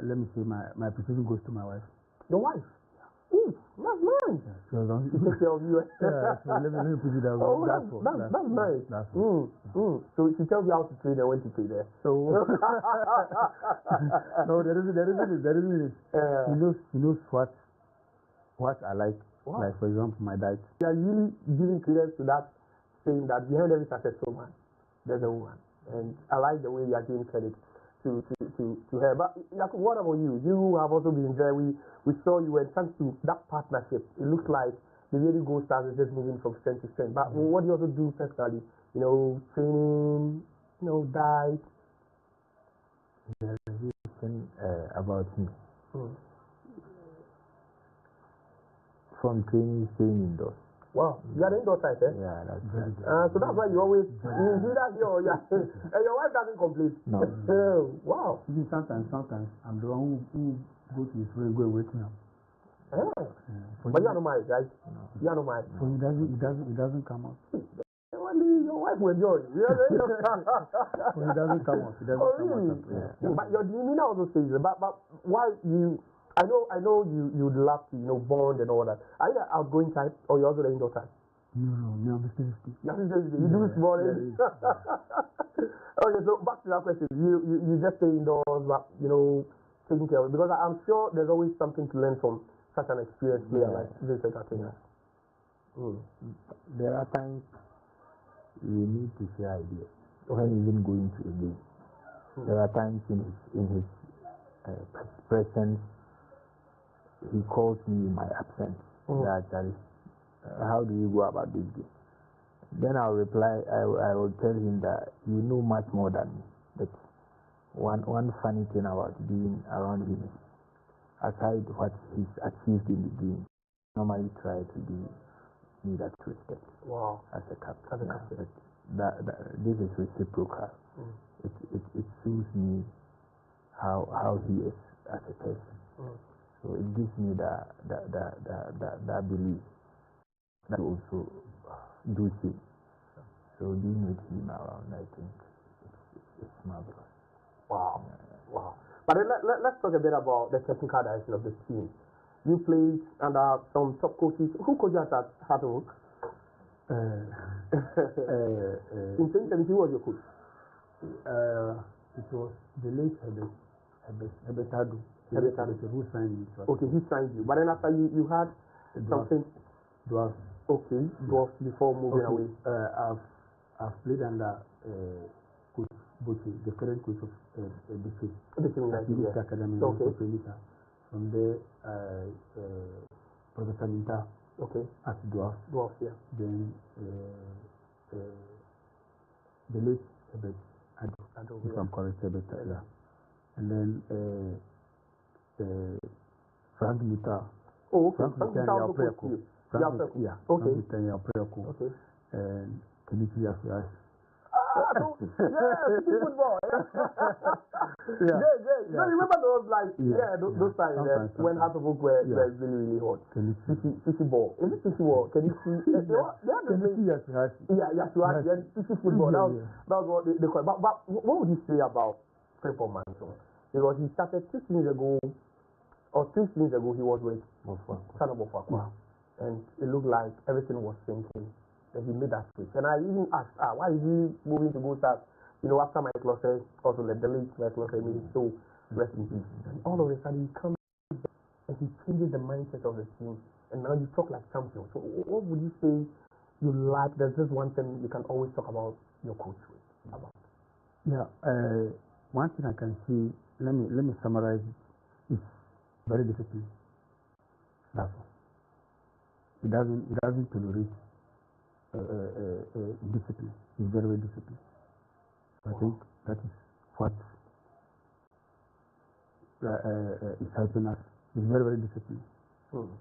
let me say my appreciation goes to my wife. Your wife? Ooh, that's nice. Yeah, so she takes care of you. Yeah, so let me put it that way. Oh, that's nice. That's So she tells you how to train and when to train there. So no, there isn't it. He knows what I like. Wow. Like for example, my diet. You are really giving credence to that, saying that behind every successful man, there's a woman. And I like the way you are giving credit to her. But what about you? You have also been there. We saw you, and thanks to that partnership, it looks like the really Gold Stars is just moving from strength to strength. But what do you also do personally? Training, diet. There's a thing about me. From training, staying indoors. Wow, you are the indoor type, eh? Yeah, that's so that's why you always you that your wife doesn't complain. No. Wow. Sometimes I'm the one who go to his friend, go and wake me up. But you are not married, right? No. You are not married. So he doesn't come out. Only your wife will enjoy. So he doesn't come out. Really? Yeah. But your demeanor also says it. But why you? I know you'd love to bond and all that. Are you an outgoing type or you also the indoor type? No, I'm 50. You do small. Okay, so back to that question. You just stay indoors, but taking care of it, because I'm sure there's always something to learn from such an experienced player like this entertainer. There are times you need to share ideas when even going to a game. There are times in his presence. He calls me in my absence. How do you go about this game? Then I'll reply, I will tell him that you know much more than me. But one funny thing about being around him is, aside what he's achieved in the game, normally try to do me that respect. Wow. As a captain. But this is reciprocal. It shows me how he is as a person. So it gives me that belief that also do things. So being with him around, I think it's marvelous. Wow. Wow. But let's talk a bit about the technical direction of the team. You played under some top coaches. Who coached you at Hartlepool? In 2017, who was your coach? It was the late Hebetado. Who signed me? Okay, he signed you. But then after you had something. Dwarf. Okay, Dwarf before moving away. I've played under Coach Boche, the current coach of BC. The Academy. Okay. From there, Professor Minta. Okay. At Dwarf. Dwarf, yeah. Then the late Ado, if I'm correct, yeah. And then Frank Muta. Oh, okay. Frank Muta, yeah. Okay. Okay. And Kenichi Yasuai. Football. Yeah. No, remember those those times when Hartlepool were really hot. Fishing ball. Is it fishing ball? Kenichi Yasuai. Yeah, fishing football. That was what they call it. But what would you say about Frimpong Manson? Because he started 2 seasons ago, or 3 seasons ago, he was with Sanobofakwa. And it looked like everything was sinking. And he made that switch. And I even asked, why is he moving to Gold Stars? After Mike Losser, also the late Mike Losser made it so rest in peace. And all of a sudden, he comes and he changes the mindset of the team. And now you talk like champion. So what would you say you like? There's just one thing you can always talk about your coach with. Yeah, one thing I can see, let me summarize it. It's very disciplined. That's all. It doesn't tolerate discipline. It's very, very disciplined. I think that is what is helping us. It's very, very disciplined.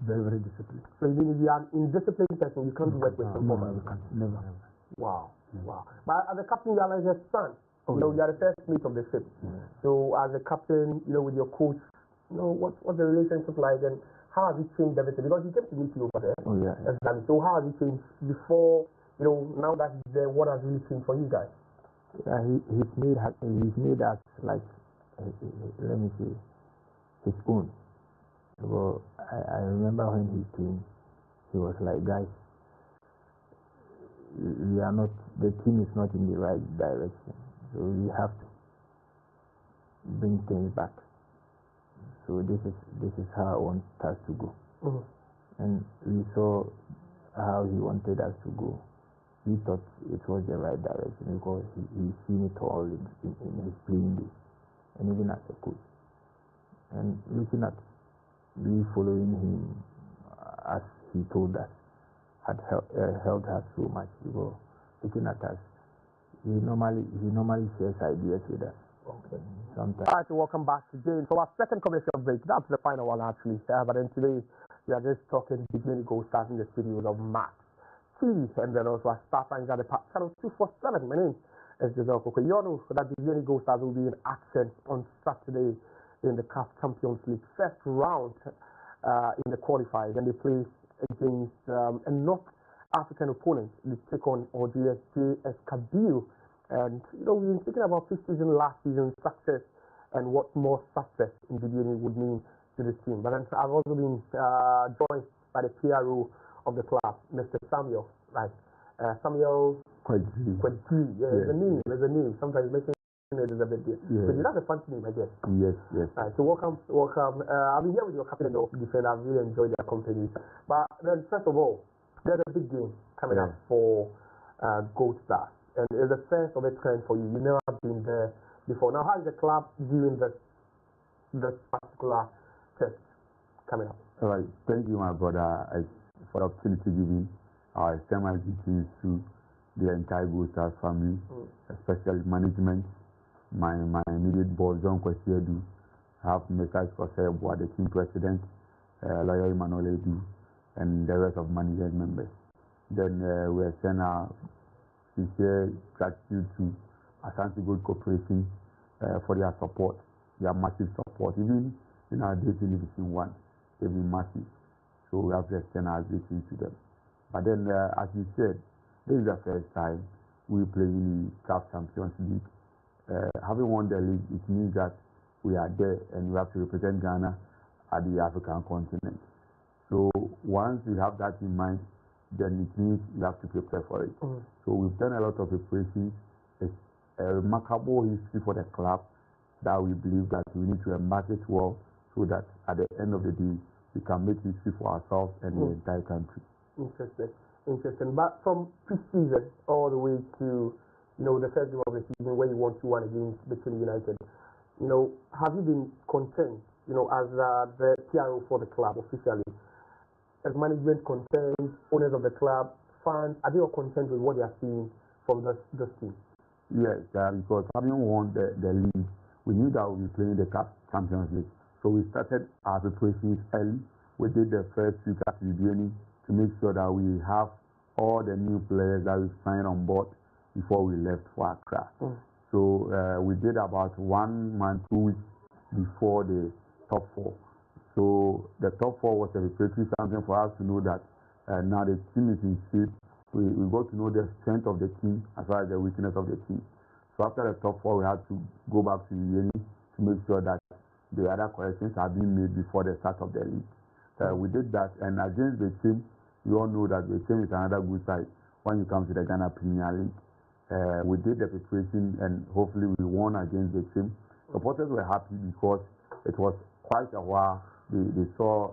Very, very disciplined. So even if you are in disciplined person, you can't work with performance. Never. Wow. But as a captain, you are like a son. You are the first mate of the ship. So as a captain, with your coach, what's the relationship like, and how has it changed everything? Because he came to meet you over there. Oh yeah. So how has it changed before? Now that he's there, what has really changed for you guys? He's made us like, let me see, his own. So I remember when he came, he was like, guys, we are not, the team is not in the right direction. So we have to bring things back. So this is how I want us to go. And we saw how he wanted us to go. He thought it was the right direction because he's seen it all in his playing days, and even as a coach. And looking at me following him as he told us had helped us so much because looking at us, he normally shares ideas with us. Okay. Sometimes. All right, welcome back again. So our second commercial break, that's the final one actually. But then today we are just talking beginning Gold Stars in the studios of Max T, and then also our staff and at the channel 247. My name is Giselle Koko. You all know that beginning Gold Stars will be in action on Saturday in the CAF Champions League first round in the qualifiers, and they play against a North African opponent. They take on Algiers JS Kabylie. And we've been thinking about pre-season, last season success, and what more success in Bibiani would mean to the team. But then I've also been joined by the PRO of the club, Mr. Samuel. Right, Samuel Kwedzi. There's a name. Sometimes making it is a bit different. Yeah. So that's a fun name, I guess. Yes. Right. So welcome. I've been here with your captain of defense. I've really enjoyed their company. But then first of all, there's a big game coming up for Gold Stars. And it's the first of its kind for you. You've never been there before. Now, how is the club viewing this particular test coming up? All right. Thank you, my brother, for the opportunity given. I extend my greetings to the entire Gold Stars family, especially management, my immediate boss, John Kwesiedu. I have message for Sebo, the team president, Lawyer Emmanuel Edu, and the rest of management members. Then we send our sincere gratitude to Asante Gold Corporation for their support, their massive support. Even in our days in Division 1, they've been massive. So we have to extend our greetings to them. But then, as you said, this is the first time we play in the CAF Champions League. Having won the league, it means that we are there and we have to represent Ghana at the African continent. So once we have that in mind, then it means we have to prepare for it. So we've done a lot of preparations. It's a remarkable history for the club that we believe that we need to embrace it well so that at the end of the day, we can make history for ourselves and the entire country. Interesting. But from pre-season all the way to, the first game of the season where you won 2-1 against Bichem United, have you been content, as the PRO for the club officially? As management concerns, owners of the club, fans, are they all content with what they are seeing from this team? Yes, because having won the league, we knew that we would be playing the CAF Champions League. So we started our preparations early. We did the first week at the beginning to make sure that we have all the new players that we signed on board before we left for Accra. So we did about 1 month, 2 weeks before the top 4. So the top 4 was a preparatory something for us to know that now the team is in shape. We got to know the strength of the team as well as the weakness of the team. So after the top 4, we had to go back to Yeni to make sure that the other corrections are being made before the start of the league. We did that, and against the team, we all know that the team is another good side when you come to the Ghana Premier League. We did the preparation, and hopefully we won against the team. Supporters were happy because it was quite a while. They saw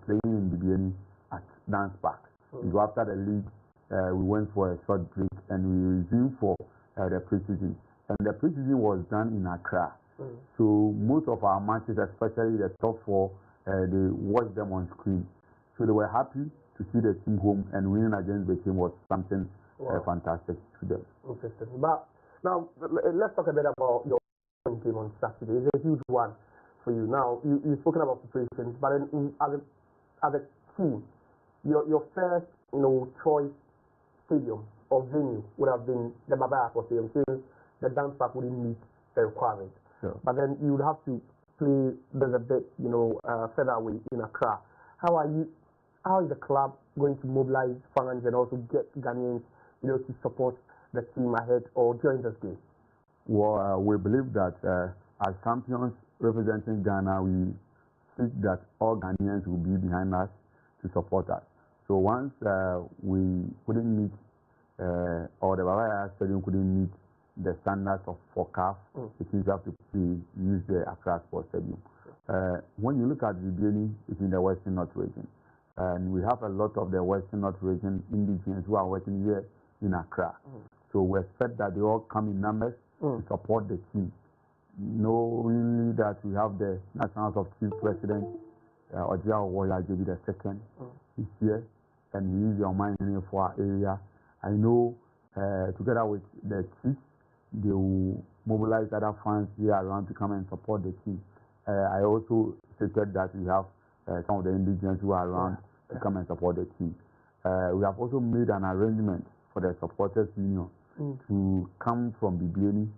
playing in the beginning at Dance Park. So after the league, we went for a short break and we resumed for the preseason. And the preseason was done in Accra. So most of our matches, especially the top 4, they watched them on screen. So they were happy to see the team home, and winning against the team was something fantastic to them. Interesting. But now let's talk a bit about your game on Saturday. It's a huge one for you. Now, you've spoken about preparations, but as a team, your first, choice stadium or venue would have been the Baba Stadium, since the Dance Park wouldn't meet the requirement. Sure. But then you would have to play a bit, further away in Accra. How is the club going to mobilize fans and also get Ghanaians, to support the team ahead or during this game? Well, we believe that as champions representing Ghana, speak that all Ghanaians will be behind us to support us. So once we couldn't meet, or the Baba Stadium couldn't meet the standards for CAF, it means you have to use the Accra Sports Stadium. When you look at Vibiani, it's in the Western North region. And we have a lot of the Western North region indigenous who are working here in Accra. So we expect that they all come in numbers to support the team. Knowing that we have the National House of Chief President, Ojia Owoyajebi the second, is here, and he is your mind for our area. I know together with the chiefs, they will mobilize other funds here around to come and support the team. I also stated that we have some of the indigenous who are around to come and support the team. We have also made an arrangement for the supporters union to come from Bibiani.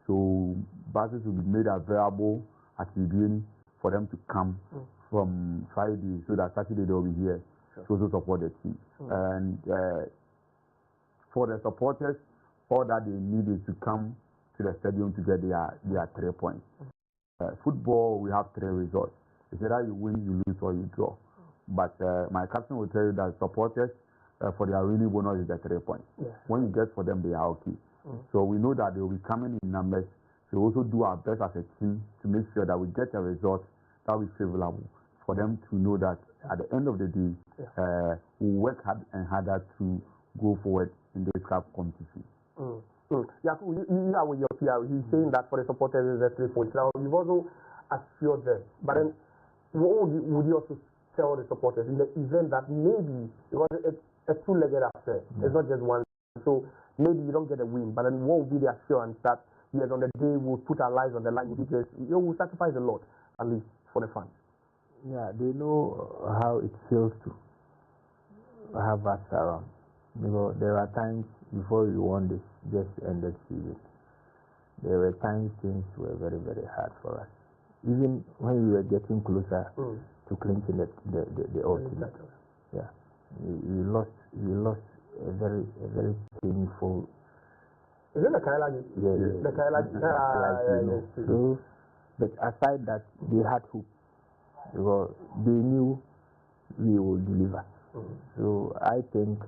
So buses will be made available at Bibiani for them to come from Friday, so that Saturday they will be here to also support the team. And for the supporters, all that they need is to come to the stadium to get their 3 points. Football, we have 3 results. It's either you win, you lose, or you draw. But my captain will tell you that supporters, for their winning bonus is the 3 points. When you get for them, they are okay. So we know that they will be coming in numbers. So we also do our best as a team to make sure that we get a result that will be favorable for them to know that at the end of the day, we work hard and harder to go forward in this cup competition. Yaku, you are with your PR. He's saying that for the supporters is a 3 points. Now you've also assured them, but then what would you also tell the supporters in the event that maybe because it's a two-legged affair, it's not just one, so maybe you don't get a win, but then what would be the assurance that yes, on the day we'll put our lives on the line because we'll sacrifice a lot, at least for the fans. Yeah, they know how it feels to have us around. Because there are times before we won this just ended season, there were times things were very, very hard for us. Even when we were getting closer to clinching the ultimate. Yeah. We lost a very painful. Is it the Kaila game? Yeah. The Kaila game. So, but aside that, they had hope because they knew we would deliver. So I think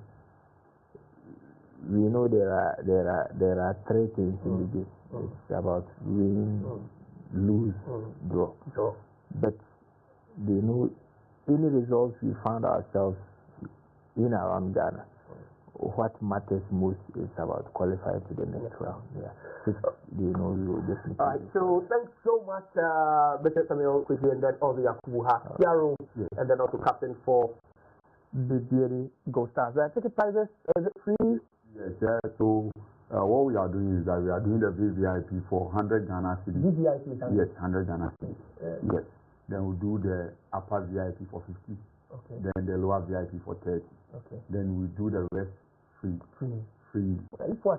we know there are 3 things in the game. It's about win, lose, draw. But they know any results we found ourselves in around Ghana, what matters most is about qualifying to the next round. Yeah. They know we will definitely. All right, so thanks so much, Mr. Samuel Kwesi, and then also Yakubu Piaro, and then also captain for the Bibiani Gold Stars. Ticket prices, is it free? Yes, so what we are doing is that we are doing the VVIP for 100 Ghana cedis. VVIP? Yes, 100 Ghana cedis. Yes. Then we'll do the upper VIP for 50. Okay. Then the lower VIP for 30. Okay. Then we do the rest free. If we are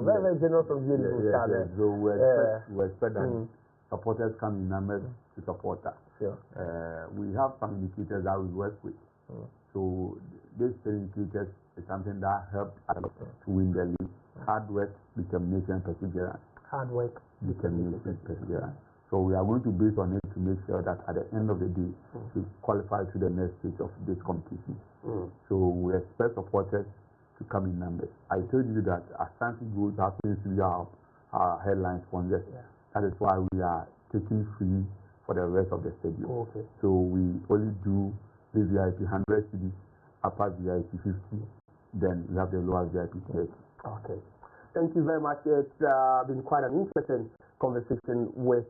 very generous from here. So we expect that supporters come in numbers to support us. Sure. We have some indicators that we work with. So these 3 indicators is something that helps us to win the league. Hard work, determination, perseverance. Hard work, determination, perseverance. So we are going to base on it to make sure that at the end of the day, we qualify to the next stage of this competition. So we expect supporters to come in numbers. I told you that Asante Gold happens to be our headline sponsor. That is why we are taking free for the rest of the stadium. So we only do the VIP 100 cedis, upper VIP 50, then we have the lower VIP 30. Okay. Thank you very much. It's been quite an interesting conversation with